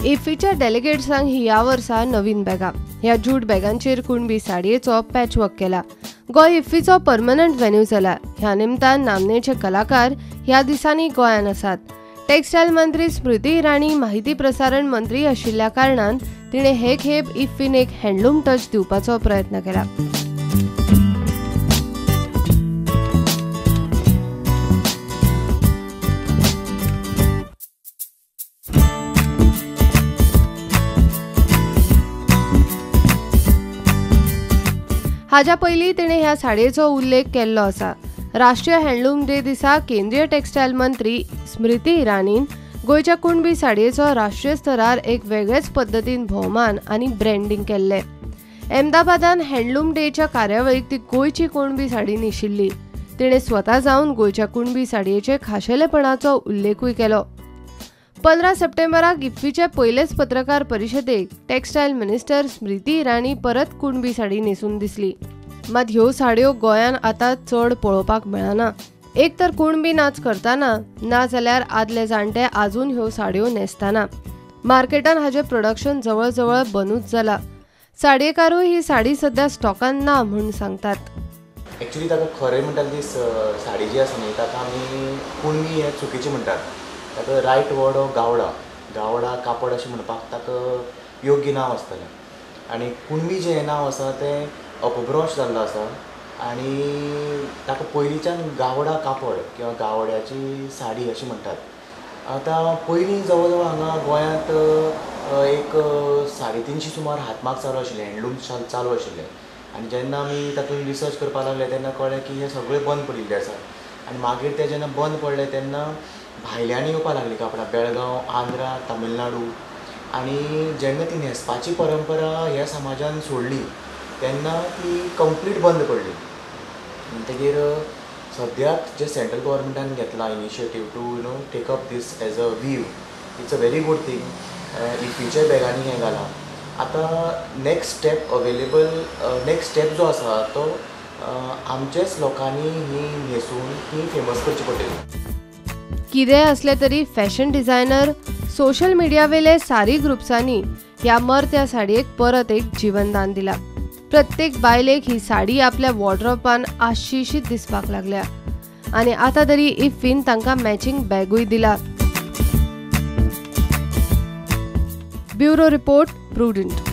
इफ्फीच्या डेलिगेट्सांक ही ह्या वर्सा नवीन बॅगां. ह्या जूट बॅगांचेर कुणबी साडयेचो पॅचवर्क केला. गोंय इफ्फीचो परमनंट वेन्यू जाला. ह्या निमतान नामनेचे कलाकार ह्या दिसांनी गोंयान आसात. टेक्स्टायल मंत्री स्मृती इराणी माहिती प्रसारण मंत्री आशिल्ल्या कारणान तिणे हे खेप इफ्फीन एक हँडलूम टच दिवपाचो प्रयत्न केला. हाच्या पयलीं तिणे ह्या साडयेचो उल्लेख केल्लो आसा. राष्ट्रीय हँडलूम डे दिसा केंद्रीय टेक्स्टायल मंत्री स्मृती इराणीन गोंयच्या कुणबी साडयेचो राष्ट्रीय स्तरार एक वेगळेच पद्दतीन भोवमान आनी ब्रँडिंग केल्लें. अहमदाबादान हँडलूम डेच्या कार्यावळीक ती गोंयची कुणबी साडी न्हेशिल्ली. तिणे स्वता जावन गोंयच्या कुणबी साडयेचे खाशेलेपणाचो उल्लेखूय केलो. 15 सप्टेंबराक इफ्फीचे पयलेच पत्रकार परिशदेक टेक्स्टायल मिनिस्टर स्मृती इराणी परत कुणबी साडी न्हेसून दिसली. मात ह्यो साडयो गोंयान आतां चड पळोवपाक मेळना. एक तर कुणबी नाच करतना ना जाल्यार आदले जाणटे आजून ह्यो साडयो न्हेसतना. मार्केटान हाचें प्रोडक्शन जवळ जवळ बंदूच जाला. साडयेकारूय ही साडी सध्या स्टॉकान ना म्हूण सांगतात. एक्चुअली ताका खरें म्हणटात ती साडी जी आसा न्ही ताका आमी कुणबी हें चुकीचें म्हणटात. ताका रायट वर्ड हो गावडा कापड अशें म्हणपाक ताका योग्य नांव आसतलें. आनी कुणबी जें नांव आसा तें अपभ्रंश जाल्लो आसा आनी ताका पयलींच्यान गावडा कापड किंवा गावड्याची साडी अशी म्हणटात. आतां पयलीं जवळ जवळ हांगा गोंयांत एक 350 सुमार हातमाग चालू आशिल्ले, हँडलूम चालू आशिल्ले. आनी जेन्ना आमी तातूंत रिसर्च करपाक लागले तेन्ना कळ्ळें की हे सगळे बंद पडिल्ले आसा. आनी मागीर ते जेन्ना बंद पडले तेन्ना भायल्यांनी येवपाक लागली कापडां, बेळगांव, आंध्रा, तामिळनाडू. आनी जेन्ना ती न्हेसपाची परंपरा ह्या समाजान सोडली तेन्ना ती कंप्लीट बंद पडली. म्हणटकीर सद्याक जे सेंट्रल गव्हर्मेंटान घेतला initiative to take up this as a weave, it's a very good thing. इफ्फीच्या बॅगांनी हें घाला. आतां नेक्स्ट स्टेप जो आसा तो आमचेच लोकांनी ही न्हेसून ही फेमस करची पडटली. कितेंय असले तरी फॅशन डिझायनर, सोशल मीडिया वेले सारी ग्रुप्सांनी ह्या मर्त्या साडयेक परत एक जीवनदान दिला. प्रत्येक बायलेक ही साडी आपल्या वॉर्ड्रोपान आशिशीत दिसपाक लागल्या आनी आतां तरी इफ्फीन तांकां मॅचिंग बॅगूय दिला. Bureau report, prudent.